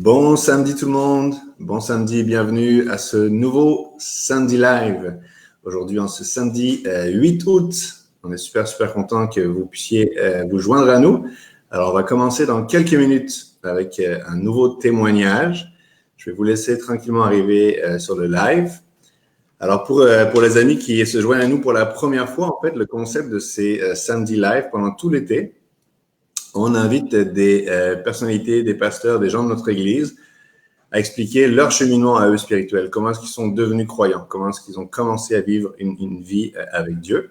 Bon samedi tout le monde, bon samedi, bienvenue à ce nouveau Samedi Live. Aujourd'hui, en ce samedi 8 août, on est super content que vous puissiez vous joindre à nous. Alors, on va commencer dans quelques minutes avec un nouveau témoignage. Je vais vous laisser tranquillement arriver sur le live. Alors, pour les amis qui se joignent à nous pour la première fois, en fait, le concept de ces Samedi Live pendant tout l'été, on invite des personnalités, des pasteurs, des gens de notre Église à expliquer leur cheminement à eux spirituel, comment est-ce qu'ils sont devenus croyants, comment est-ce qu'ils ont commencé à vivre une vie avec Dieu.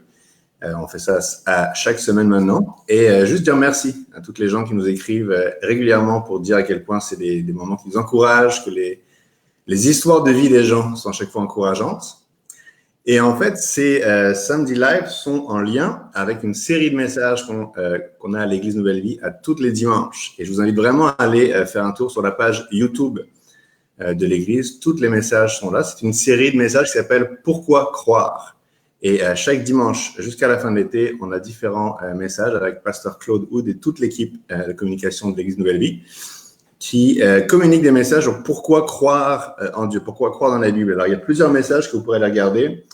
On fait ça à chaque semaine maintenant. Et juste dire merci à toutes les gens qui nous écrivent régulièrement pour dire à quel point c'est des moments qui nous encouragent, que les histoires de vie des gens sont à chaque fois encourageantes. Et en fait, ces Samedi Live sont en lien avec une série de messages qu'on a à l'Église Nouvelle Vie à tous les dimanches. Et je vous invite vraiment à aller faire un tour sur la page YouTube de l'Église. Tous les messages sont là. C'est une série de messages qui s'appelle « Pourquoi croire ?» Et chaque dimanche, jusqu'à la fin de l'été, on a différents messages avec Pasteur Claude Houd et toute l'équipe de communication de l'Église Nouvelle Vie qui communiquent des messages sur pourquoi croire en Dieu, pourquoi croire dans la Bible. Alors, il y a plusieurs messages que vous pourrez aller regarder.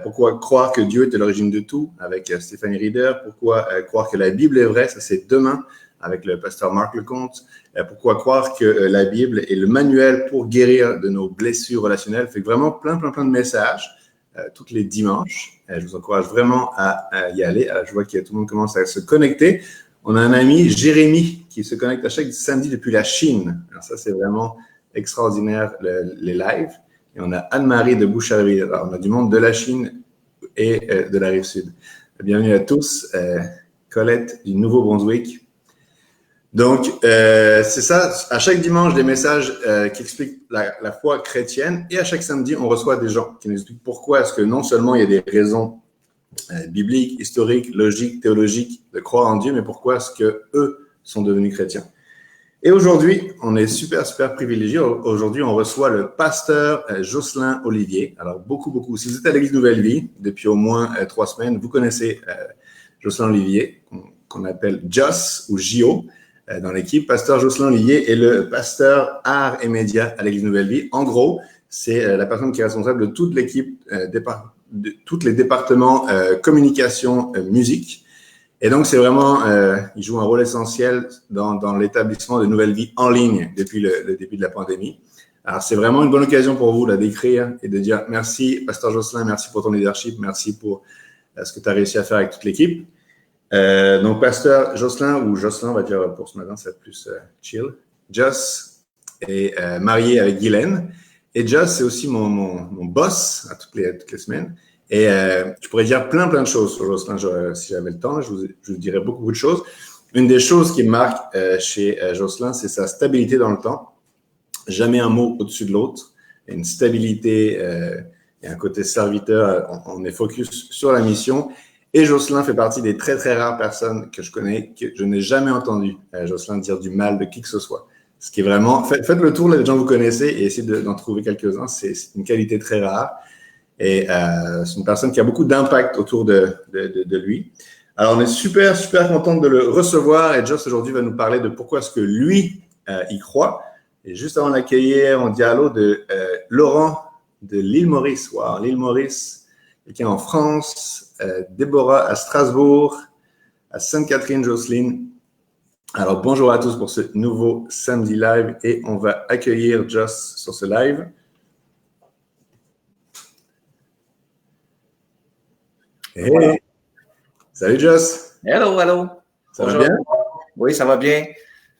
Pourquoi croire que Dieu est à l'origine de tout avec Stéphanie Rieder. Pourquoi croire que la Bible est vraie, ça c'est demain avec le pasteur Marc Lecomte. Pourquoi croire que la Bible est le manuel pour guérir de nos blessures relationnelles. Fait que vraiment plein de messages tous les dimanches. Je vous encourage vraiment à y aller. Je vois que tout le monde commence à se connecter. On a un ami, Jérémy, qui se connecte à chaque samedi depuis la Chine. Alors ça, c'est vraiment extraordinaire, les lives. Et on a Anne-Marie de Boucherville. Alors, on a du monde de la Chine et de la Rive-Sud. Bienvenue à tous. Colette du Nouveau-Brunswick. Donc, c'est ça. À chaque dimanche, des messages qui expliquent la foi chrétienne. Et à chaque samedi, on reçoit des gens qui nous expliquent pourquoi est-ce que non seulement il y a des raisons bibliques, historiques, logiques, théologiques de croire en Dieu, mais pourquoi est-ce que eux sont devenus chrétiens. Et aujourd'hui, on est super privilégiés. Aujourd'hui, on reçoit le pasteur Jocelyn Olivier. Alors, beaucoup. Si vous êtes à l'Église Nouvelle Vie depuis au moins 3 semaines, vous connaissez Jocelyn Olivier, qu'on appelle Joss ou Gio dans l'équipe. Pasteur Jocelyn Olivier est le pasteur art et médias à l'Église Nouvelle Vie. En gros, c'est la personne qui est responsable de toute l'équipe, de tous les départements communication, musique. Et donc, c'est vraiment, il joue un rôle essentiel dans l'établissement de Nouvelle Vie en ligne depuis le début de la pandémie. Alors, c'est vraiment une bonne occasion pour vous là, d'écrire et de dire merci, Pasteur Jocelyn, merci pour ton leadership, merci pour ce que tu as réussi à faire avec toute l'équipe. Donc, Pasteur Jocelyn, ou Jocelyn, on va dire pour ce matin, ça va être plus chill. Joss est marié avec Guylaine. Et Joss, c'est aussi mon boss à toutes les semaines. Et je pourrais dire plein de choses sur Jocelyn si j'avais le temps. Je vous dirais beaucoup de choses. Une des choses qui me marque chez Jocelyn, c'est sa stabilité dans le temps. Jamais un mot au-dessus de l'autre. Une stabilité et un côté serviteur. On est focus sur la mission. Et Jocelyn fait partie des très rares personnes que je connais, que je n'ai jamais entendu Jocelyn dire du mal de qui que ce soit. Ce qui est vraiment... Faites le tour des gens que vous connaissez et essayez d'en trouver quelques-uns. C'est une qualité très rare. Et c'est une personne qui a beaucoup d'impact autour de lui. Alors, on est super content de le recevoir. Et Joss, aujourd'hui, va nous parler de pourquoi est-ce que lui, y croit. Et juste avant d'accueillir, on dit allô de Laurent de l'île Maurice. Wow, l'île Maurice, quelqu'un en France. Déborah à Strasbourg, à Sainte-Catherine-Jocelyne. Alors, bonjour à tous pour ce nouveau Samedi Live. Et on va accueillir Joss sur ce live. Hey. Voilà. Salut Joss. Hello. Ça va bien? Oui, ça va bien.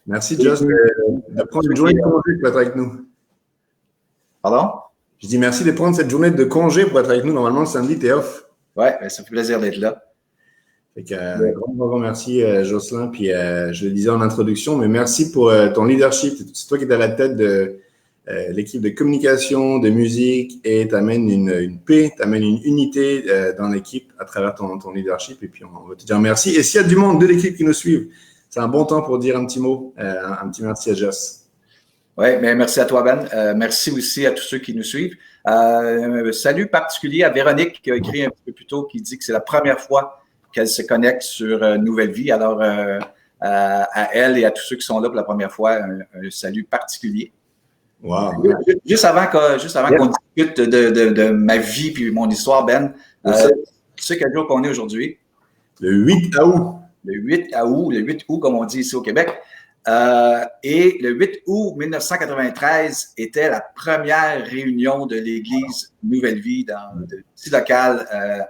Merci Joss de prendre une journée de congé pour être avec nous. Pardon? Je dis merci de prendre cette journée de congé pour être avec nous. Normalement, le samedi, tu es off. Oui, ça fait plaisir d'être là. Fait que, un grand merci Jocelyn. Puis je le disais en introduction, mais merci pour ton leadership. C'est toi qui es à la tête de l'équipe de communication, de musique, et tu amènes une paix, tu amènes une unité dans l'équipe à travers ton leadership. Et puis, on va te dire merci. Et s'il y a du monde de l'équipe qui nous suivent, c'est un bon temps pour dire un petit mot, un petit merci à Joss. Oui, mais merci à toi, Ben. Merci aussi à tous ceux qui nous suivent. Salut particulier à Véronique qui a écrit un petit peu plus tôt, qui dit que c'est la première fois qu'elle se connecte sur Nouvelle Vie. Alors, à elle et à tous ceux qui sont là pour la première fois, un salut particulier. Wow. Juste avant qu'on discute de ma vie puis mon histoire, Ben, tu sais quel jour qu'on est aujourd'hui? Le 8 août. Le 8 août, comme on dit ici au Québec. Et le 8 août 1993 était la première réunion de l'Église Nouvelle-Vie dans le petit local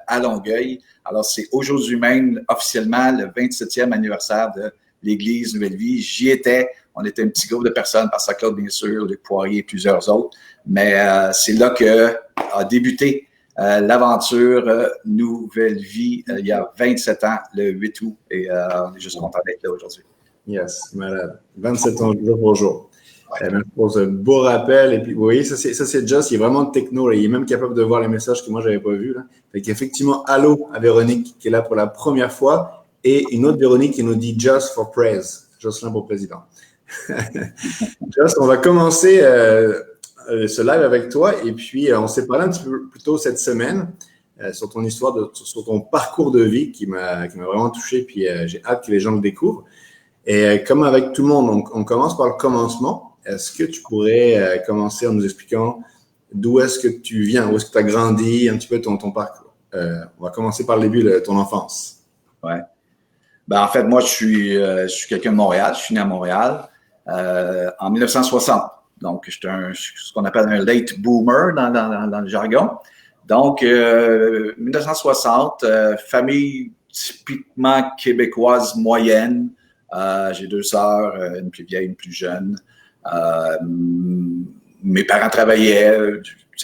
à Longueuil. Alors, c'est aujourd'hui même officiellement le 27e anniversaire de l'Église Nouvelle-Vie. J'y étais. On était un petit groupe de personnes, Pasteur Claude, bien sûr, Luc Poirier et plusieurs autres. Mais c'est là qu'a débuté l'aventure Nouvelle-Vie il y a 27 ans, le 8 août. Et on est juste content d'être là aujourd'hui. Yes, malade. 27 ans jour pour jour. Merci pour ce beau rappel. Et puis, vous voyez, ça c'est Joss, il est vraiment techno. Là. Il est même capable de voir les messages que moi, je n'avais pas vus. Là. Fait qu'effectivement, allô à Véronique qui est là pour la première fois. Et une autre Véronique qui nous dit Just for praise. Jocelyn pour président. Joss, on va commencer ce live avec toi. Et puis, on s'est parlé un petit peu plus tôt cette semaine sur ton histoire, sur ton parcours de vie qui m'a vraiment touché. Puis, j'ai hâte que les gens le découvrent. Et comme avec tout le monde, on commence par le commencement. Est-ce que tu pourrais commencer en nous expliquant d'où est-ce que tu viens, où est-ce que tu as grandi, un petit peu ton parcours? On va commencer par le début de ton enfance. Ouais. Ben, en fait, moi, je suis quelqu'un de Montréal. Je suis né à Montréal en 1960. Donc, j'étais ce qu'on appelle un late boomer dans le jargon. Donc, 1960, famille typiquement québécoise moyenne. J'ai 2 sœurs, une plus vieille, une plus jeune. Mes parents travaillaient.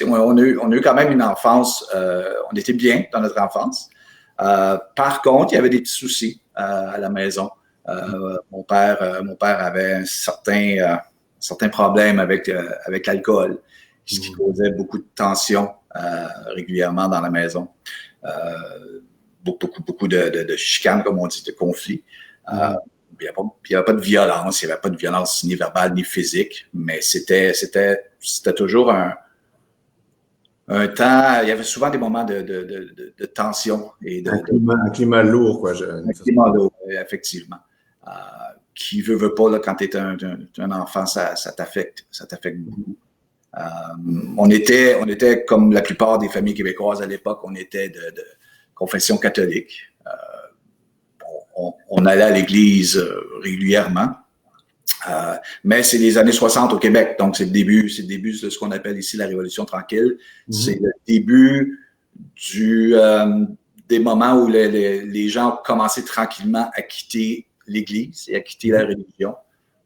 On a eu quand même une enfance. On était bien dans notre enfance. Par contre, il y avait des petits soucis à la maison. Mon père avait un certain problème avec l'alcool, ce qui causait beaucoup de tensions régulièrement dans la maison. Beaucoup de chicanes, comme on dit, de conflits. Il n'y avait pas de violence, il n'y avait pas de violence ni verbale ni physique, mais c'était toujours un temps, il y avait souvent des moments de tension. Et un climat lourd, quoi. Un climat lourd, effectivement. Qui veut pas, là, quand tu es un enfant, ça t'affecte beaucoup. On était, comme la plupart des familles québécoises à l'époque, on était de confession catholique. On allait à l'église régulièrement. Mais c'est les années 60 au Québec, donc c'est le début de ce qu'on appelle ici la Révolution tranquille. C'est le début des moments où les gens ont commencé tranquillement à quitter l'Église et à quitter la religion.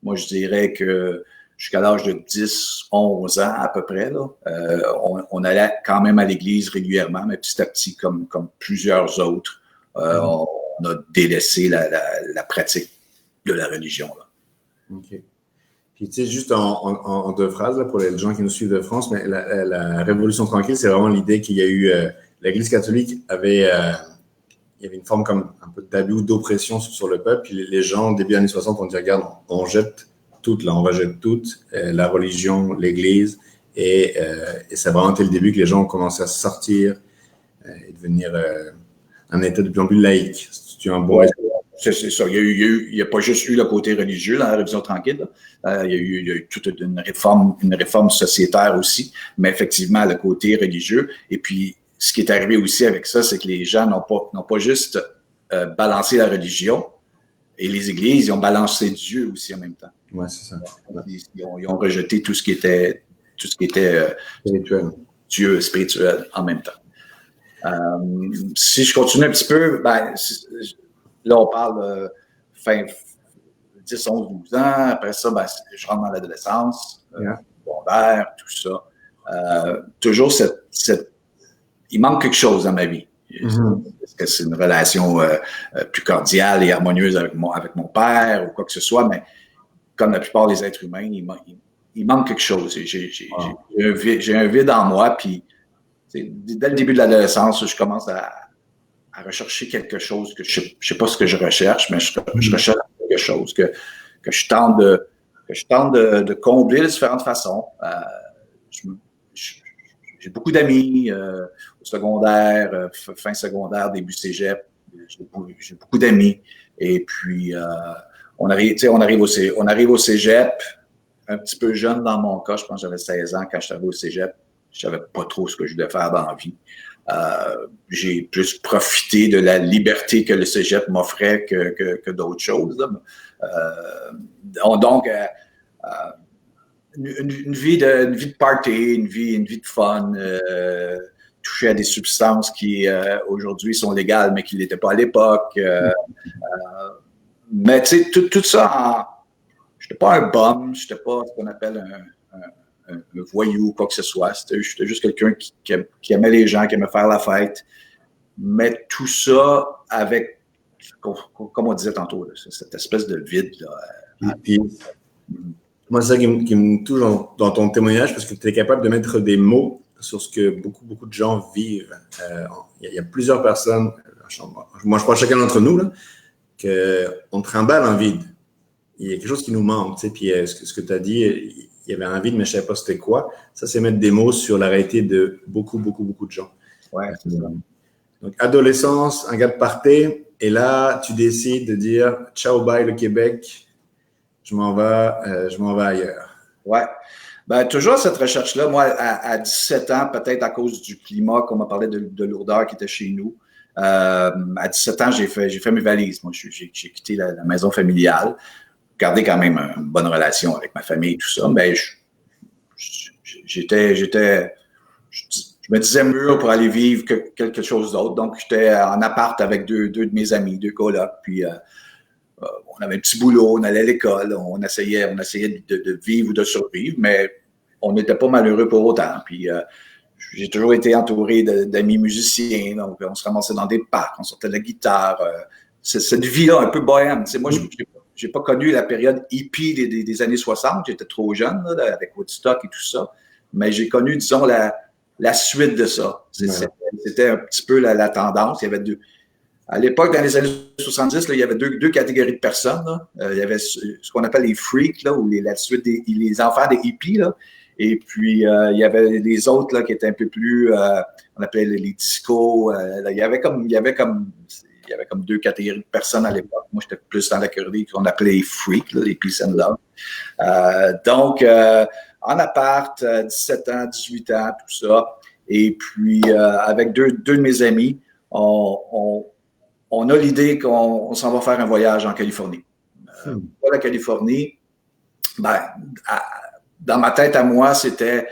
Moi, je dirais que jusqu'à l'âge de 10, 11 ans à peu près, là, on allait quand même à l'Église régulièrement, mais petit à petit, comme plusieurs autres, on a délaissé la pratique de la religion. Là. OK. Puis, tu sais, juste en 2 phrases, là, pour les gens qui nous suivent de France, mais la Révolution tranquille, c'est vraiment l'idée qu'il y a eu... l'Église catholique il y avait une forme comme un peu d'abus ou d'oppression sur le peuple. Puis les gens, début années 60, ont dit, regarde, on jette tout, là, on va jeter tout, la religion, l'Église. Et ça a vraiment été le début que les gens ont commencé à sortir et devenir un État de plus en plus laïque. C'est un bon C'est ça. Il n'y a pas juste eu le côté religieux dans la Révolution tranquille. Il y a eu toute une réforme sociétaire aussi, mais effectivement, le côté religieux. Et puis, ce qui est arrivé aussi avec ça, c'est que les gens n'ont pas juste balancé la religion et les églises, ils ont balancé Dieu aussi en même temps. Oui, c'est ça. Ils ont rejeté tout ce qui était spirituel. Dieu spirituel en même temps. Si je continue un petit peu, là, on parle fin 10, 11, 12 ans. Après ça, je rentre dans l'adolescence, secondaire, tout ça. Toujours il manque quelque chose dans ma vie. Est-ce que c'est une relation plus cordiale et harmonieuse avec mon père ou quoi que ce soit, mais comme la plupart des êtres humains, il manque quelque chose. J'ai un vide en moi, puis dès le début de l'adolescence, je commence à rechercher quelque chose que je sais pas ce que je recherche, mais je recherche quelque chose que je tente de combler de différentes façons. J'ai beaucoup d'amis au secondaire, fin secondaire, début cégep. J'ai beaucoup d'amis. Et puis, on arrive au cégep, un petit peu jeune dans mon cas, je pense que j'avais 16 ans quand je suis arrivé au cégep. Je savais pas trop ce que je devais faire dans la vie. J'ai plus profité de la liberté que le cégep m'offrait que d'autres choses. Donc, une vie de party, une vie de fun, toucher à des substances qui aujourd'hui sont légales, mais qui n'étaient pas à l'époque. Mais tu sais, tout ça, je n'étais pas un bum, je n'étais pas ce qu'on appelle un voyou, quoi que ce soit. J'étais juste quelqu'un qui aimait les gens, qui aimait faire la fête. Mais tout ça avec, comme on disait tantôt, là, cette espèce de vide. Là. Puis, moi, c'est ça qui me touche dans ton témoignage, parce que tu es capable de mettre des mots sur ce que beaucoup de gens vivent. Il y a plusieurs personnes, moi je crois chacun d'entre nous, là, qu'on trimballe en vide. Il y a quelque chose qui nous manque. Tu sais, puis ce que tu as dit, il y avait un vide, mais je ne savais pas c'était quoi. Ça, c'est mettre des mots sur la réalité de beaucoup de gens. Ouais, c'est ça. Donc, adolescence, un gars de party, et là, tu décides de dire « Ciao, bye le Québec, je m'en vais ailleurs ». Ouais. Ben, toujours cette recherche-là, moi, à 17 ans, peut-être à cause du climat, qu'on m'a parlé de lourdeur qui était chez nous, à 17 ans, j'ai fait mes valises. Moi, j'ai quitté la maison familiale, gardé quand même une bonne relation avec ma famille et tout ça, mais je me disais mûr pour aller vivre quelque chose d'autre. Donc, j'étais en appart avec deux de mes amis, deux colocs, puis on avait un petit boulot, on allait à l'école, on essayait de vivre ou de survivre, mais on n'était pas malheureux pour autant. Puis j'ai toujours été entouré d'amis musiciens, donc on se ramassait dans des parcs, on sortait de la guitare. Cette vie-là un peu bohème. Tu sais, moi, j'ai pas connu la période hippie des années 60, j'étais trop jeune là, avec Woodstock et tout ça, mais j'ai connu, disons, la suite de ça. C'était un petit peu la tendance. Il y avait à l'époque, dans les années 70, là, il y avait deux catégories de personnes. Là. Il y avait ce qu'on appelle les freaks, là, ou la suite les enfants des hippies. Là. Et puis, il y avait les autres là, qui étaient un peu plus, on appelait les discos. Il y avait comme deux catégories de personnes à l'époque. Moi, j'étais plus dans la catégorie qu'on appelait les freaks, là, les peace and love. Donc, en appart, 17 ans, 18 ans, tout ça. Et puis, avec deux de mes amis, on a l'idée qu'on s'en va faire un voyage en Californie. Pour la Californie, ben, dans ma tête à moi, c'était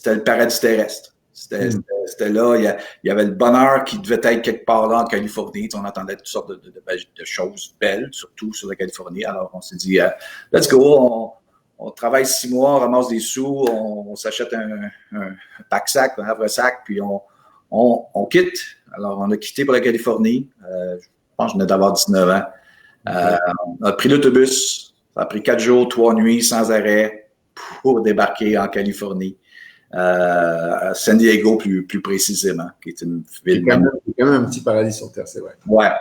le paradis terrestre. C'était là, il y avait le bonheur qui devait être quelque part là en Californie. On entendait toutes sortes de choses belles, surtout sur la Californie. Alors, on s'est dit, let's go, on travaille 6 mois, on ramasse des sous, on s'achète un pack-sac, un havre-sac, puis on quitte. Alors, on a quitté pour la Californie. Je pense que je venais d'avoir 19 ans. On a pris l'autobus. Ça a pris 4 jours, 3 nuits sans arrêt pour débarquer en Californie. À San Diego, plus précisément, qui est une ville. C'est quand même un petit paradis sur Terre, c'est vrai. Ouais.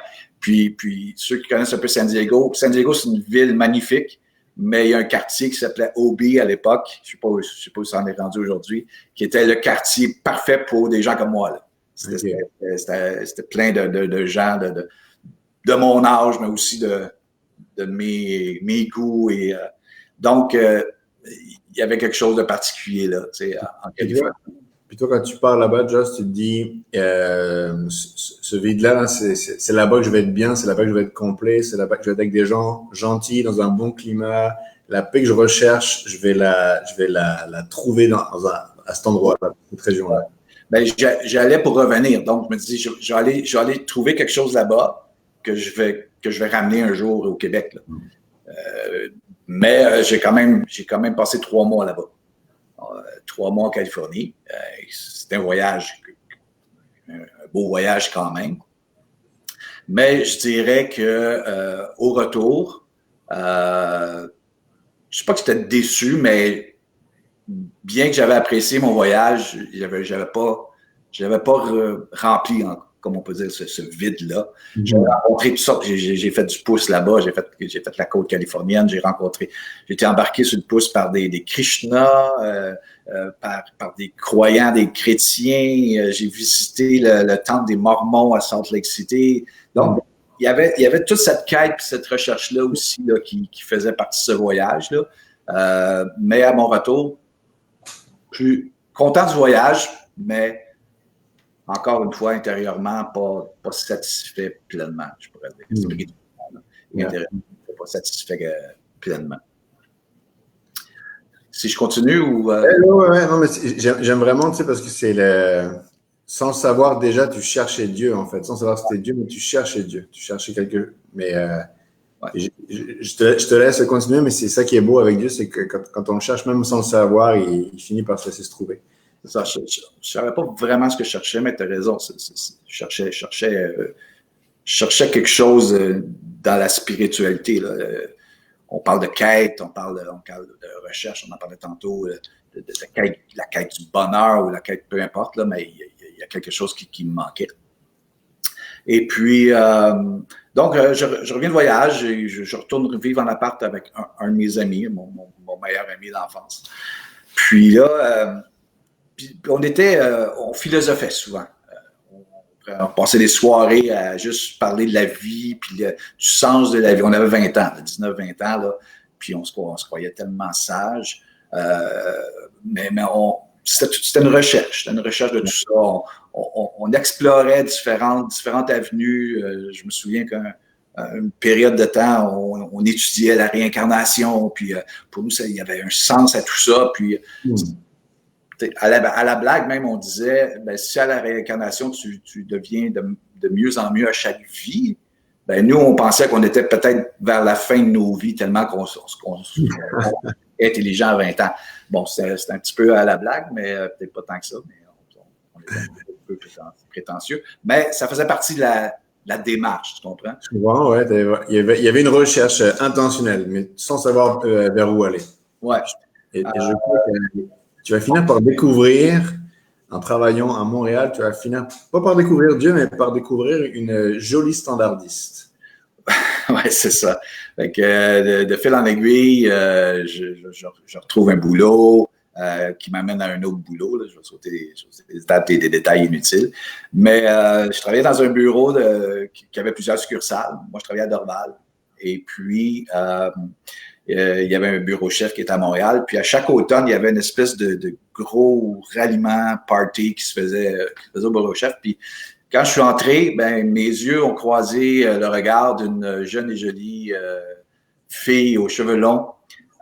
Puis, ceux qui connaissent un peu San Diego, c'est une ville magnifique, mais il y a un quartier qui s'appelait OB à l'époque, je sais pas où ça en est rendu aujourd'hui, qui était le quartier parfait pour des gens comme moi, là. C'était plein de gens de mon âge, mais aussi de mes goûts. Et, donc, il y avait quelque chose de particulier là, tu sais, en Californie. Puis toi, quand tu pars là-bas, Joss, tu te dis, ce vide-là, c'est là-bas que je vais être bien, c'est là-bas que je vais être complet, c'est là-bas que je vais être avec des gens gentils, dans un bon climat. La paix que je recherche, je vais la trouver à cet endroit-là, cette région-là. Ben, j'allais pour revenir. Donc, je me dis, je vais aller trouver quelque chose là-bas que je vais ramener un jour au Québec, là. Mais j'ai quand même passé 3 mois là-bas. 3 mois en Californie. C'était un voyage, un beau voyage quand même. Mais je dirais que au retour, je ne sais pas que j'étais déçu, mais bien que j'avais apprécié mon voyage, je l'avais pas rempli, comme on peut dire, ce vide-là. Mm-hmm. J'ai rencontré tout ça, j'ai fait du pouce là-bas, j'ai fait la côte californienne, j'ai été embarqué sur le pouce par des Krishna, par des croyants, des chrétiens. J'ai visité le temple des Mormons à Salt Lake City. Donc, il y avait toute cette quête et cette recherche-là aussi là, qui faisait partie de ce voyage-là. Mais à mon retour, plus content du voyage, mais encore une fois, intérieurement, pas satisfait pleinement, je pourrais dire. Intérieurement, pas satisfait pleinement. Si je continue ou… Ouais, non, mais j'aime vraiment, tu sais, parce que c'est sans le savoir, déjà, tu cherchais Dieu, en fait. Sans savoir si c'était Dieu, mais tu cherchais Dieu. Tu cherchais quelque… Mais Ouais. je te laisse continuer, mais c'est ça qui est beau avec Dieu, c'est que quand on le cherche, même sans le savoir, il finit par se laisser se trouver. Ça, je ne savais pas vraiment ce que je cherchais, mais tu as raison. Je cherchais quelque chose dans la spiritualité. Là. On parle de quête, on parle de recherche, on en parlait tantôt, de la quête du bonheur ou la quête, peu importe, là, mais il y a quelque chose qui me manquait. Et puis, donc, je reviens de voyage et je retourne vivre en appart avec un de mes amis, mon meilleur ami d'enfance. Puis là, on philosophait souvent. On passait des soirées à juste parler de la vie, puis du sens de la vie. On avait 20 ans, 19-20 ans, là, puis on se croyait tellement sages. Mais c'était une recherche de tout ça. On explorait différentes avenues. Je me souviens qu'une période de temps, on étudiait la réincarnation, puis pour nous, il y avait un sens à tout ça, puis… À la blague, même, on disait, ben, si à la réincarnation, tu deviens de mieux en mieux à chaque vie, ben, nous, on pensait qu'on était peut-être vers la fin de nos vies, tellement qu'on est intelligent à 20 ans. Bon, c'est un petit peu à la blague, mais peut-être pas tant que ça, mais on était un peu prétentieux. Mais ça faisait partie de la démarche, tu comprends? Souvent, ouais, il y avait une recherche intentionnelle, mais sans savoir vers où aller. Ouais. Et je crois que tu vas finir par découvrir, en travaillant à Montréal, tu vas finir, pas par découvrir Dieu, mais par découvrir une jolie standardiste. Oui, c'est ça. Fait que, de fil en aiguille, je retrouve un boulot qui m'amène à un autre boulot. Là. Je vais sauter des étapes, des détails inutiles. Mais je travaillais dans un bureau qui avait plusieurs succursales. Moi, je travaillais à Dorval. Et puis, il y avait un bureau chef qui était à Montréal. Puis à chaque automne, il y avait une espèce de gros ralliement party qui se faisait au bureau chef. Puis quand je suis entré, ben, mes yeux ont croisé le regard d'une jeune et jolie fille aux cheveux longs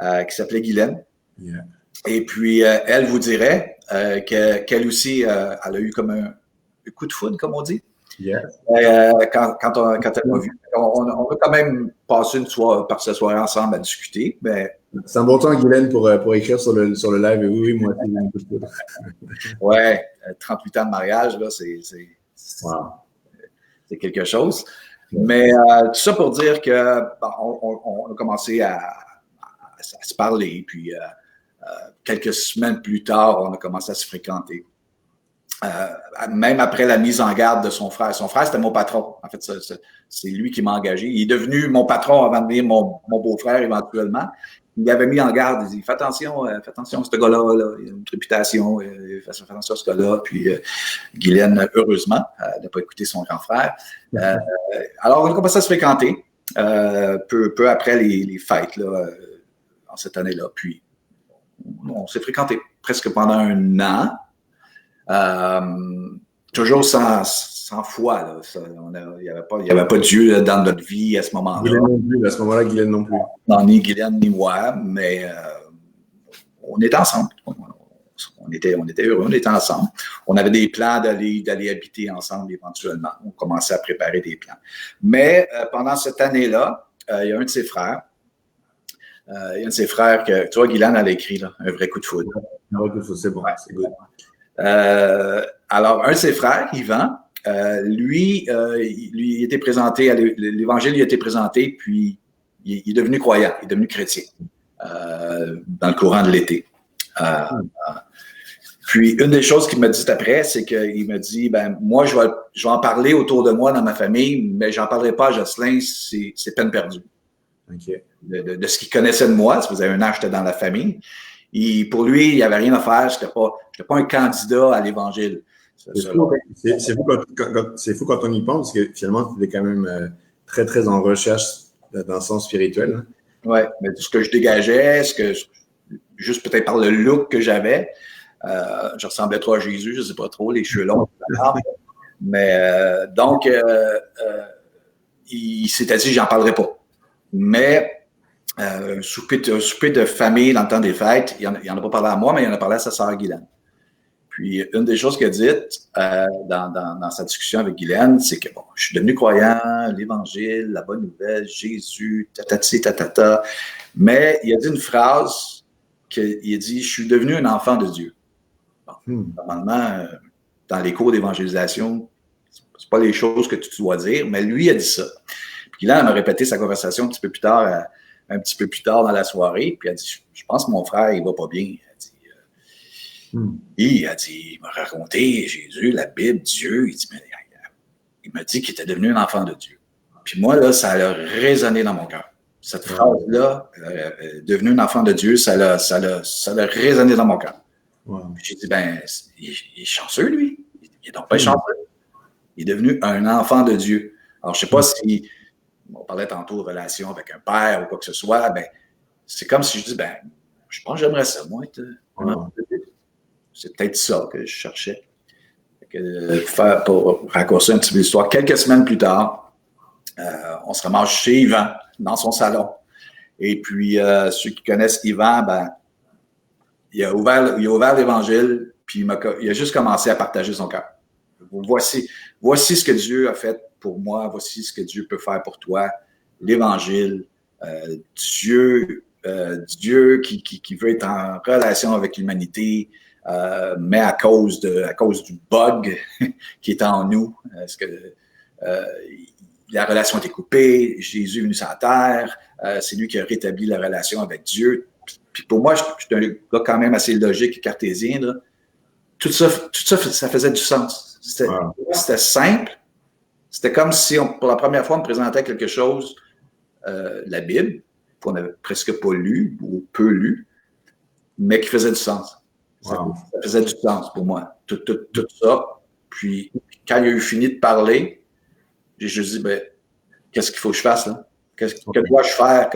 qui s'appelait Guylaine. Yeah. Et puis, elle vous dirait qu'elle aussi, elle a eu comme un coup de foudre, comme on dit. Yeah. Quand elle m'a vu. On a quand même passé une soirée ensemble à discuter. Mais… C'est un bon temps, Guylaine, pour écrire sur le live. Et oui, moi, ouais, 38 ans de mariage, là, c'est quelque chose. Mais tout ça pour dire que on a commencé à se parler. Puis quelques semaines plus tard, on a commencé à se fréquenter. Même après la mise en garde de son frère. Son frère, c'était mon patron. En fait, c'est lui qui m'a engagé. Il est devenu mon patron avant de devenir mon beau-frère éventuellement. Il avait mis en garde. Il dit, fais attention à ce gars-là. Là. Il a une réputation. Fais attention à ce gars-là. Puis Guylaine, heureusement, n'a pas écouté son grand frère. Alors, on a commencé à se fréquenter peu après les fêtes là, en cette année-là. Puis, on s'est fréquenté presque pendant 1 an. Toujours sans foi. Là. Il n'y avait pas Dieu là, dans notre vie à ce moment-là. Guylaine non plus. À ce moment-là, Guylaine non plus. Non, ni Guylaine ni moi, mais on était ensemble. On était heureux, on était ensemble. On avait des plans d'aller habiter ensemble éventuellement. On commençait à préparer des plans. Mais pendant cette année-là, il y a un de ses frères. Il y a un de ses frères que, tu vois, Guylaine, elle a écrit là, un vrai coup de foudre. Un vrai coup de foudre, c'est bon, ouais, c'est good. Alors, un de ses frères, Yvan, lui, il était présenté, l'Évangile lui a été présenté, puis il est devenu croyant, il est devenu chrétien dans le courant de l'été. Puis, une des choses qu'il m'a dit après, c'est qu'il m'a dit, ben moi, je vais en parler autour de moi dans ma famille, mais j'en parlerai pas à Jocelyn, c'est peine perdue. Okay. De ce qu'il connaissait de moi, si vous avez un âge, j'étais dans la famille. Pour lui, il n'y avait rien à faire. Je n'étais pas un candidat à l'Évangile. C'est fou quand on y pense, parce que finalement, tu étais quand même très, très en recherche dans le sens spirituel. Hein. Oui, mais ce que je dégageais, juste peut-être par le look que j'avais, je ressemblais trop à Jésus, je ne sais pas trop, les cheveux longs. Mais donc, il s'était dit, j'en parlerai pas. Mais souper de famille dans le temps des fêtes, il n'en a pas parlé à moi, mais il en a parlé à sa sœur Guylaine. Puis, une des choses qu'elle a dites dans sa discussion avec Guylaine, c'est que, bon, je suis devenu croyant, l'Évangile, la bonne nouvelle, Jésus, tatati, tatata. Mais il a dit une phrase qu'il a dit, je suis devenu un enfant de Dieu. Bon, normalement, dans les cours d'évangélisation, c'est pas les choses que tu dois dire, mais lui a dit ça. Puis là, elle m'a répété sa conversation un petit peu plus tard dans la soirée, puis elle a dit, je pense que mon frère, il va pas bien. Il m'a raconté Jésus, la Bible, Dieu. Il m'a dit qu'il était devenu un enfant de Dieu. Puis moi, là, ça a résonné dans mon cœur. Cette phrase-là, devenu un enfant de Dieu, ça a résonné dans mon cœur. Wow. J'ai dit, il est chanceux, lui. Il est donc pas chanceux. Il est devenu un enfant de Dieu. Alors, je sais pas si, on parlait tantôt de relation avec un père ou quoi que ce soit, c'est comme si je dis, je pense que j'aimerais ça, moi, être un enfant de Dieu. C'est peut-être ça que je cherchais. Pour raccourcir un petit peu l'histoire, quelques semaines plus tard, on se ramasse chez Yvan, dans son salon. Et puis, ceux qui connaissent Yvan, il a ouvert l'Évangile, puis il a juste commencé à partager son cœur. Voici ce que Dieu a fait pour moi, voici ce que Dieu peut faire pour toi. L'Évangile, Dieu qui veut être en relation avec l'humanité, mais à cause du bug qui est en nous, parce que la relation était coupée, Jésus est venu sur la terre, c'est lui qui a rétabli la relation avec Dieu. Puis pour moi, je suis un gars quand même assez logique et cartésien, là. Tout ça, ça faisait du sens. C'était simple. C'était comme si, pour la première fois, on me présentait quelque chose, la Bible, qu'on n'avait presque pas lu ou peu lu, mais qui faisait du sens. Ça faisait du sens pour moi, tout ça. Puis, quand il a eu fini de parler, j'ai juste dit, qu'est-ce qu'il faut que je fasse, là? Que dois-je faire,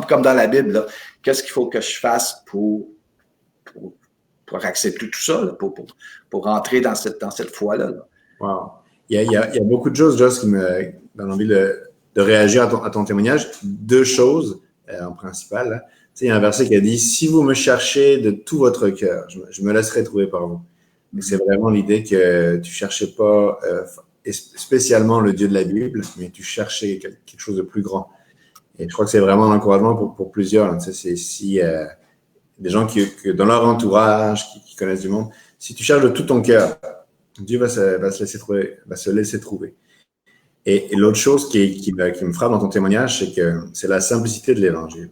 comme dans la Bible, là? Qu'est-ce qu'il faut que je fasse pour accepter tout ça, là, pour rentrer dans cette foi-là? Là? Wow. Il y a beaucoup de choses, Joss, qui me donnent envie de réagir à ton témoignage. Deux choses en principal, là. Il y a un verset qui a dit « Si vous me cherchez de tout votre cœur, je me laisserai trouver par vous. » C'est vraiment l'idée que tu cherchais pas spécialement le Dieu de la Bible, mais tu cherchais quelque chose de plus grand. Et je crois que c'est vraiment un encouragement pour plusieurs. Hein. C'est des gens qui dans leur entourage, qui connaissent du monde, si tu cherches de tout ton cœur, Dieu va se laisser trouver. Et l'autre chose qui me frappe dans ton témoignage, c'est que c'est la simplicité de l'Évangile.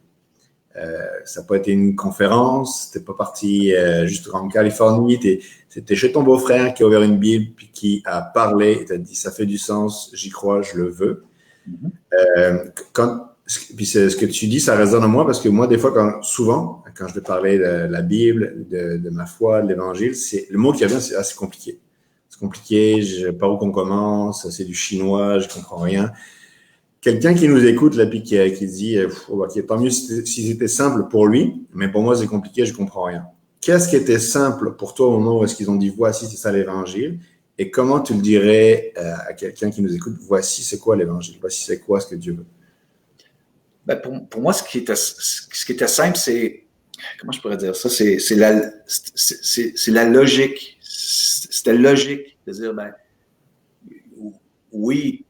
Ça n'a pas été une conférence, t'es pas parti juste en Californie, c'était chez ton beau-frère qui a ouvert une Bible puis qui a parlé et t'a dit ça fait du sens, j'y crois, je le veux. Puis ce que tu dis, ça résonne en moi parce que moi, des fois, souvent, quand je vais parler de la Bible, de ma foi, de l'Évangile, le mot qui revient, c'est assez compliqué. C'est compliqué, je ne sais pas où qu'on commence, c'est du chinois, je comprends rien. Quelqu'un qui nous écoute là, puis qui dit okay, tant mieux si c'était simple pour lui, mais pour moi c'est compliqué, je comprends rien. Qu'est-ce qui était simple pour toi au moment où est-ce qu'ils ont dit voici c'est ça l'Évangile, et comment tu le dirais à quelqu'un qui nous écoute voici c'est quoi l'Évangile, voici c'est quoi ce que Dieu veut. Pour moi ce qui était simple c'est comment je pourrais dire ça c'est la logique, c'était logique de dire oui,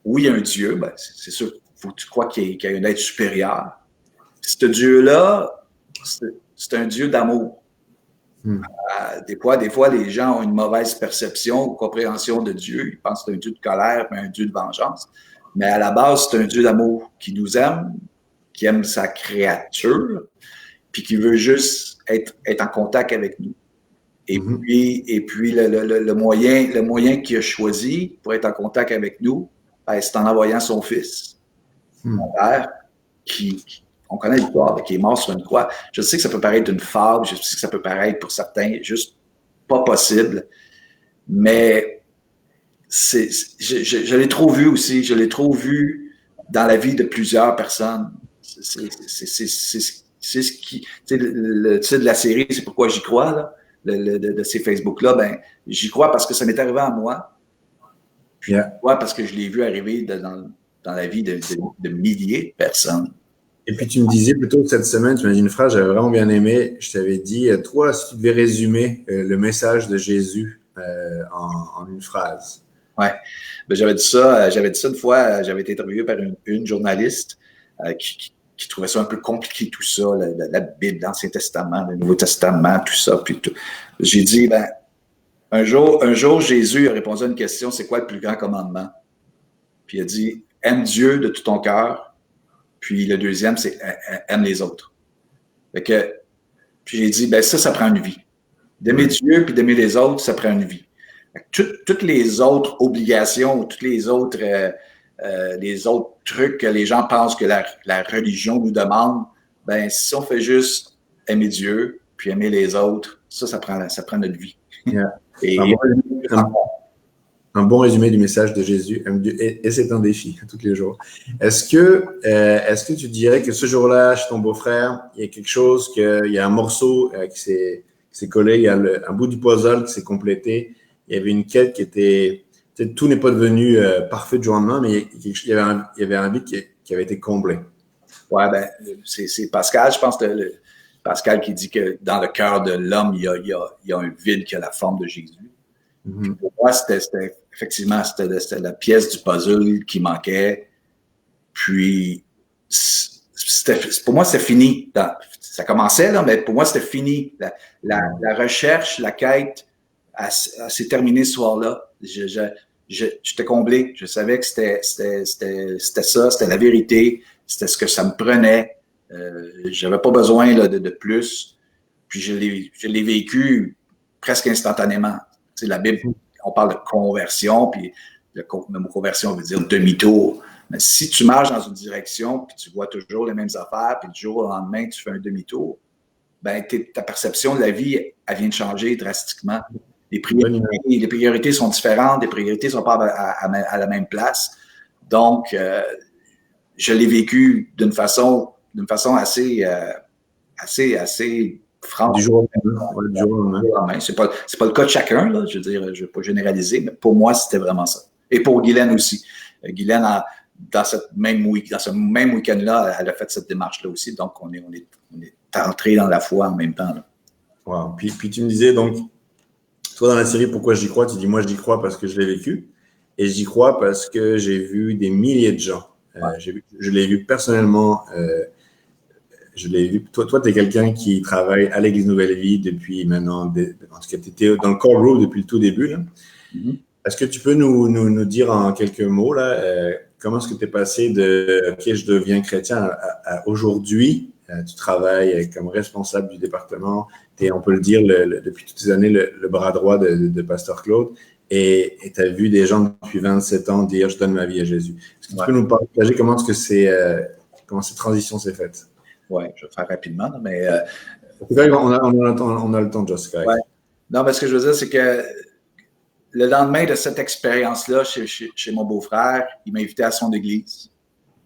il y a un Dieu, c'est sûr qu'il faut que tu crois qu'il y a un être supérieur. Ce Dieu-là, c'est un Dieu d'amour. Des fois, les gens ont une mauvaise perception ou compréhension de Dieu. Ils pensent que c'est un Dieu de colère, mais un Dieu de vengeance. Mais à la base, c'est un Dieu d'amour qui nous aime, qui aime sa créature, puis qui veut juste être en contact avec nous. Et puis le moyen qu'il a choisi pour être en contact avec nous, c'est en envoyant son fils, mon père, on connaît l'histoire, qui est mort sur une croix. Je sais que ça peut paraître une fable, je sais que ça peut paraître pour certains juste pas possible, mais je l'ai trop vu aussi, je l'ai trop vu dans la vie de plusieurs personnes. C'est ce qui... Tu sais, le titre de la série, c'est pourquoi j'y crois, là, de ces Facebook-là. Ben, j'y crois parce que ça m'est arrivé à moi. Puis, parce que je l'ai vu arriver dans la vie de milliers de personnes. Et puis, tu me disais plutôt cette semaine, tu m'as dit une phrase que j'avais vraiment bien aimée. Je t'avais dit, toi, si tu devais résumer le message de Jésus en une phrase. Ouais. Ben, j'avais dit ça une fois. J'avais été interviewé par une journaliste qui trouvait ça un peu compliqué, tout ça, la Bible, l'Ancien Testament, le Nouveau Testament, tout ça. Puis tout. J'ai dit, ben, un jour, Jésus a répondu à une question, c'est quoi le plus grand commandement? Puis il a dit, aime Dieu de tout ton cœur. Puis le deuxième, c'est aime les autres. Fait que, puis j'ai dit, ben ça prend une vie. D'aimer Dieu puis d'aimer les autres, ça prend une vie. Toutes les autres obligations, tous les autres trucs que les gens pensent que la religion nous demande, ben si on fait juste aimer Dieu puis aimer les autres, ça prend notre vie. Yeah. Un bon résumé du message de Jésus, et c'est un défi tous les jours. Est-ce que tu dirais que ce jour-là, chez ton beau-frère, il y a quelque chose, il y a un morceau qui s'est collé, il y a un bout du puzzle qui s'est complété, il y avait une quête qui était, tout n'est pas devenu parfait du jour au lendemain, mais il y avait un vide qui avait été comblé. Ouais, ben, c'est Pascal, je pense que Pascal qui dit que dans le cœur de l'homme, il y a un vide qui a la forme de Jésus. Mm-hmm. Pour moi, c'était la pièce du puzzle qui manquait. Puis, pour moi, c'était fini. Ça commençait, là, mais pour moi, c'était fini. La recherche, la quête, s'est terminée ce soir-là. J'étais comblé. Je savais que c'était ça, c'était la vérité, c'était ce que ça me prenait. J'avais pas besoin là, de plus. Puis, je l'ai vécu presque instantanément. Tu sais, la Bible, on parle de conversion, puis le mot conversion veut dire demi-tour. Mais si tu marches dans une direction, puis tu vois toujours les mêmes affaires, puis du jour au lendemain, tu fais un demi-tour, ben ta perception de la vie, elle vient de changer drastiquement. Les priorités sont différentes, les priorités ne sont pas à la même place. Donc, je l'ai vécu d'une façon assez franche. Du jour au lendemain. C'est pas le cas de chacun, là. Je veux dire, je ne vais pas généraliser, mais pour moi, c'était vraiment ça. Et pour Guylaine aussi. Guylaine, dans ce même week-end-là, elle a fait cette démarche-là aussi. Donc, on est entrés dans la foi en même temps. Là. Wow. Puis tu me disais, donc, toi, dans la série Pourquoi j'y crois, tu dis, moi, j'y crois parce que je l'ai vécu. Et j'y crois parce que j'ai vu des milliers de gens. Je l'ai vu personnellement. Je l'ai vu. Toi, tu es quelqu'un qui travaille à l'Église Nouvelle Vie depuis maintenant, en tout cas, tu étais dans le core group depuis le tout début. Là. Mm-hmm. Est-ce que tu peux nous dire en quelques mots, là, comment est-ce que tu es passé de « OK, je deviens chrétien » à aujourd'hui, tu travailles comme responsable du département, tu es, on peut le dire, depuis toutes ces années, le bras droit de Pasteur Claude, et tu as vu des gens depuis 27 ans dire « Je donne ma vie à Jésus ». Est-ce que tu peux nous partager comment cette transition s'est faite? Oui, je vais faire rapidement, mais… on a le temps, Jessica. Ouais. Non, mais ce que je veux dire, c'est que le lendemain de cette expérience-là chez mon beau-frère, il m'a invité à son église.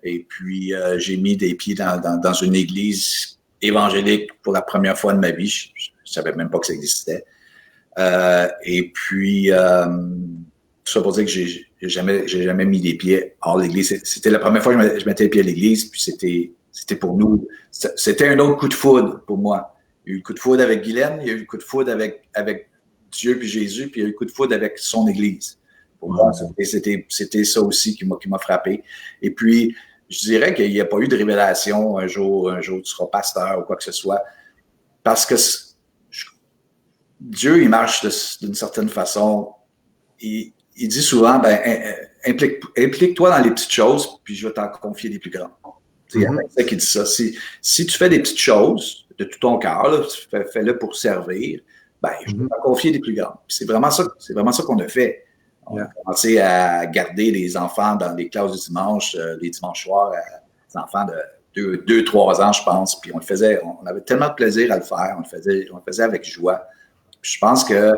Et puis, j'ai mis des pieds dans une église évangélique pour la première fois de ma vie. Je ne savais même pas que ça existait. Et puis, tout ça pour dire que j'ai jamais mis les pieds hors l'église. C'était la première fois que je mettais les pieds à l'église, puis c'était pour nous, c'était un autre coup de foudre pour moi. Il y a eu le coup de foudre avec Guylaine, il y a eu le coup de foudre avec Dieu puis Jésus, puis il y a eu le coup de foudre avec son Église. Pour moi, c'était ça aussi qui m'a frappé. Et puis, je dirais qu'il n'y a pas eu de révélation un jour tu seras pasteur ou quoi que ce soit, parce que Dieu, il marche d'une certaine façon. Il dit souvent, implique-toi dans les petites choses, puis je vais t'en confier des plus grandes. C'est ça qui dit ça. Si tu fais des petites choses de tout ton cœur, fais-le pour servir, je vais t'en confier des plus grandes. Puis c'est vraiment ça qu'on a fait. On a commencé à garder les enfants dans les classes du dimanche, les dimanches soirs, les enfants de 2-3 ans, je pense. Puis on avait tellement de plaisir à le faire. On le faisait avec joie. Puis je pense que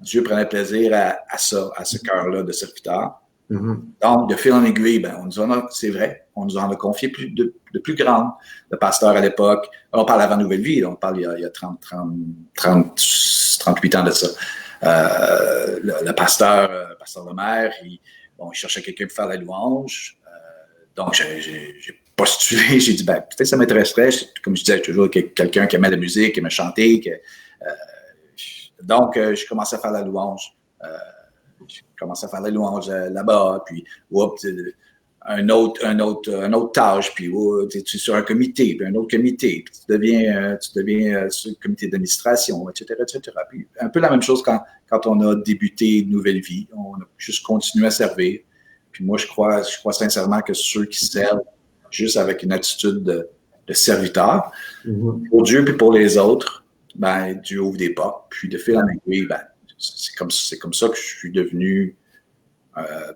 Dieu prenait plaisir à ça, à ce cœur-là de serviteur. Donc, de fil en aiguille, ben, c'est vrai, on nous en a confié de plus grandes. Le pasteur à l'époque, on parle avant Nouvelle Vie, on parle il y a 38 ans de ça. Le pasteur Lemaire, il cherchait quelqu'un pour faire la louange. Donc, j'ai postulé, j'ai dit, ben, peut-être ça m'intéresserait. Comme je disais, toujours quelqu'un qui aimait la musique, qui aimait chanter. Donc, je commençais à faire la louange. Là-bas, puis un autre tâche, puis tu es sur un comité, puis un autre comité, puis tu deviens sur le comité d'administration, etc., etc. Puis un peu la même chose quand on a débuté une nouvelle vie, on a juste continué à servir. Puis moi, je crois sincèrement que ceux qui servent juste avec une attitude de serviteur, pour Dieu puis pour les autres, ben Dieu ouvre des portes, puis de fil en aiguille, ben c'est comme ça que je suis devenu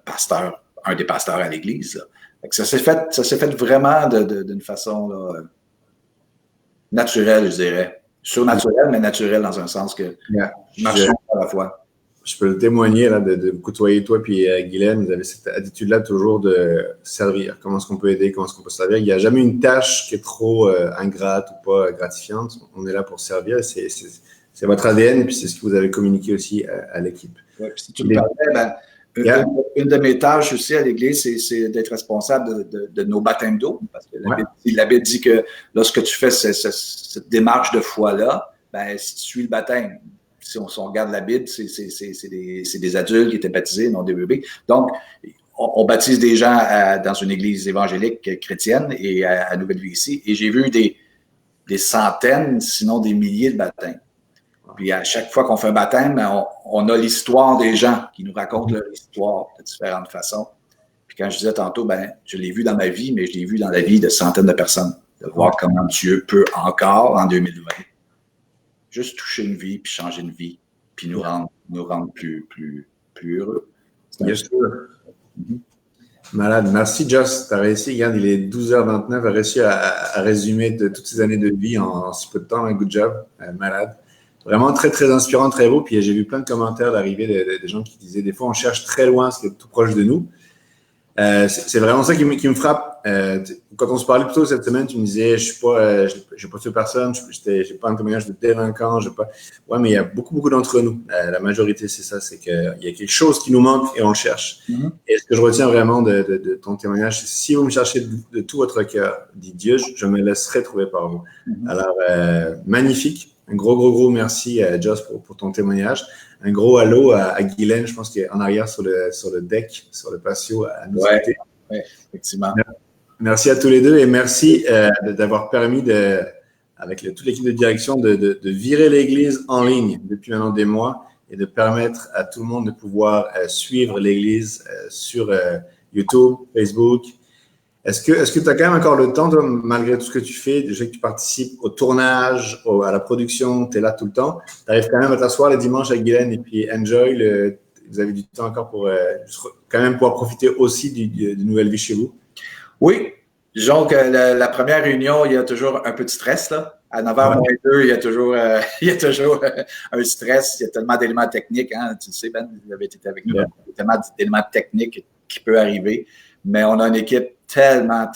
pasteur, un des pasteurs à l'église. Ça s'est fait vraiment d'une façon là, naturelle, je dirais. Surnaturelle, mais naturelle dans un sens que marchons à la fois. Je peux le témoigner là, de côtoyer toi puis Guylaine. Vous avez cette attitude-là toujours de servir. Comment est-ce qu'on peut aider? Comment est-ce qu'on peut servir? Il n'y a jamais une tâche qui est trop ingrate ou pas gratifiante. On est là pour servir. C'est votre ADN, puis c'est ce que vous avez communiqué aussi à l'équipe. Ouais, si tu me permets, une de mes tâches aussi à l'Église, c'est d'être responsable de nos baptêmes d'eau. Parce que la Bible dit que lorsque tu fais cette démarche de foi-là, ben, si tu suis le baptême, si on regarde la Bible, c'est des adultes qui étaient baptisés, non des bébés. Donc, on baptise des gens dans une église évangélique chrétienne et à Nouvelle Vie ici. Et j'ai vu des centaines, sinon des milliers de baptêmes. Puis à chaque fois qu'on fait un baptême, on a l'histoire des gens qui nous racontent leur histoire de différentes façons. Puis quand je disais tantôt, ben je l'ai vu dans ma vie, mais je l'ai vu dans la vie de centaines de personnes. De voir comment Dieu peut encore, en 2020, juste toucher une vie, puis changer une vie, puis nous rendre plus heureux. Bien sûr. Malade. Merci, Joss. Tu as réussi. Regarde, il est 12h29. Tu as réussi à résumer toutes ces années de vie en si peu de temps. Good job. Malade. Vraiment très, très inspirant, très beau. Puis j'ai vu plein de commentaires d'arrivée des gens qui disaient des fois, on cherche très loin ce qui est tout proche de nous. C'est vraiment ça qui me frappe. Quand on se parlait plus tôt cette semaine, tu me disais, j'ai pas tué personne, j'ai pas un témoignage de délinquant, ouais, mais il y a beaucoup d'entre nous. La majorité, c'est ça, c'est qu'il y a quelque chose qui nous manque et on le cherche. Et ce que je retiens vraiment de ton témoignage, c'est si vous me cherchez de tout votre cœur, dit Dieu, je me laisserai trouver par vous. Alors, magnifique. Un gros merci, Joss, pour ton témoignage. Un gros allô à Guylaine, je pense qu'il est en arrière sur le deck, sur le patio à nous écouter. Oui, effectivement. Merci à tous les deux et merci d'avoir permis, avec toute l'équipe de direction, de virer l'Église en ligne depuis maintenant des mois et de permettre à tout le monde de pouvoir suivre l'Église sur YouTube, Facebook. Est-ce que tu as quand même encore le temps, toi, malgré tout ce que tu fais, déjà que tu participes au tournage, à la production, tu es là tout le temps, tu arrives quand même à t'asseoir les dimanches avec Guylaine et puis enjoy, vous avez du temps encore pour quand même pouvoir profiter aussi de Nouvelle Vie chez vous? Oui. Disons que la première réunion, il y a toujours un peu de stress, là. À 9h-2, il y a toujours un stress. Il y a tellement d'éléments techniques, hein. Tu sais, Ben, vous avez été avec nous. Il y a tellement d'éléments techniques qui peuvent arriver. Mais on a une équipe tellement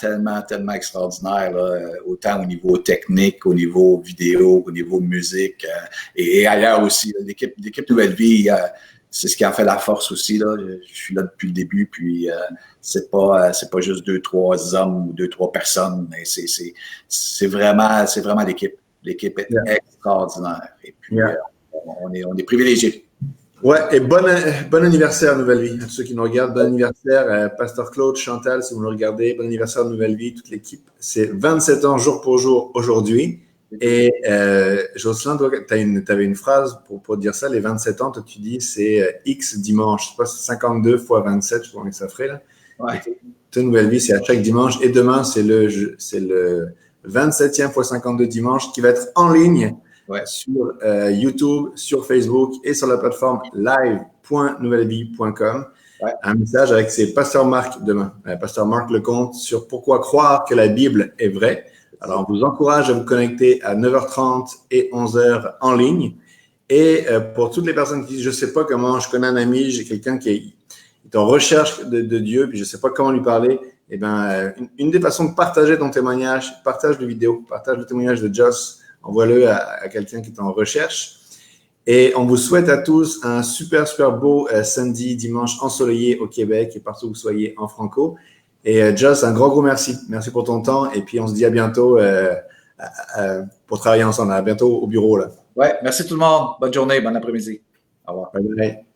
extraordinaire, là, autant au niveau technique, au niveau vidéo, au niveau musique et ailleurs aussi. L'équipe Nouvelle Vie, c'est ce qui en fait la force aussi. Là. Je suis là depuis le début, puis c'est pas juste 2-3 hommes ou 2-3 personnes, mais c'est vraiment l'équipe. L'équipe est extraordinaire. Et puis, on est privilégiés. Ouais, et bon anniversaire Nouvelle Vie. À tous ceux qui nous regardent, bon anniversaire. Pasteur Claude, Chantal, si vous nous regardez, bon anniversaire Nouvelle Vie, toute l'équipe. C'est 27 ans jour pour jour aujourd'hui. Et Jocelyn, toi, t'avais une phrase pour dire ça, les 27 ans, toi tu dis c'est X dimanche. Je sais pas, c'est 52 fois 27, je sais pas combien ça ferait là. Ouais. Ta Nouvelle Vie, c'est à chaque dimanche. Et demain, c'est le 27e fois 52 dimanche qui va être en ligne. Ouais. Sur YouTube, sur Facebook et sur la plateforme live.nouvellevie.com. Ouais. Un message avec c'est Pasteur Marc demain, Pasteur Marc Lecomte sur pourquoi croire que la Bible est vraie. Alors, on vous encourage à vous connecter à 9h30 et 11h en ligne. Et pour toutes les personnes qui disent, je sais pas comment, je connais un ami, j'ai quelqu'un qui est en recherche de Dieu, puis je ne sais pas comment lui parler, eh ben, une des façons de partager ton témoignage, partage le vidéo, partage le témoignage de Joss, envoie-le à quelqu'un qui est en recherche. Et on vous souhaite à tous un super, super beau samedi, dimanche ensoleillé au Québec et partout où vous soyez en franco. Et Joss, un gros merci. Merci pour ton temps. Et puis, on se dit à bientôt pour travailler ensemble. À bientôt au bureau, là. Ouais, merci tout le monde. Bonne journée, bon après-midi. Au revoir. Bye bye.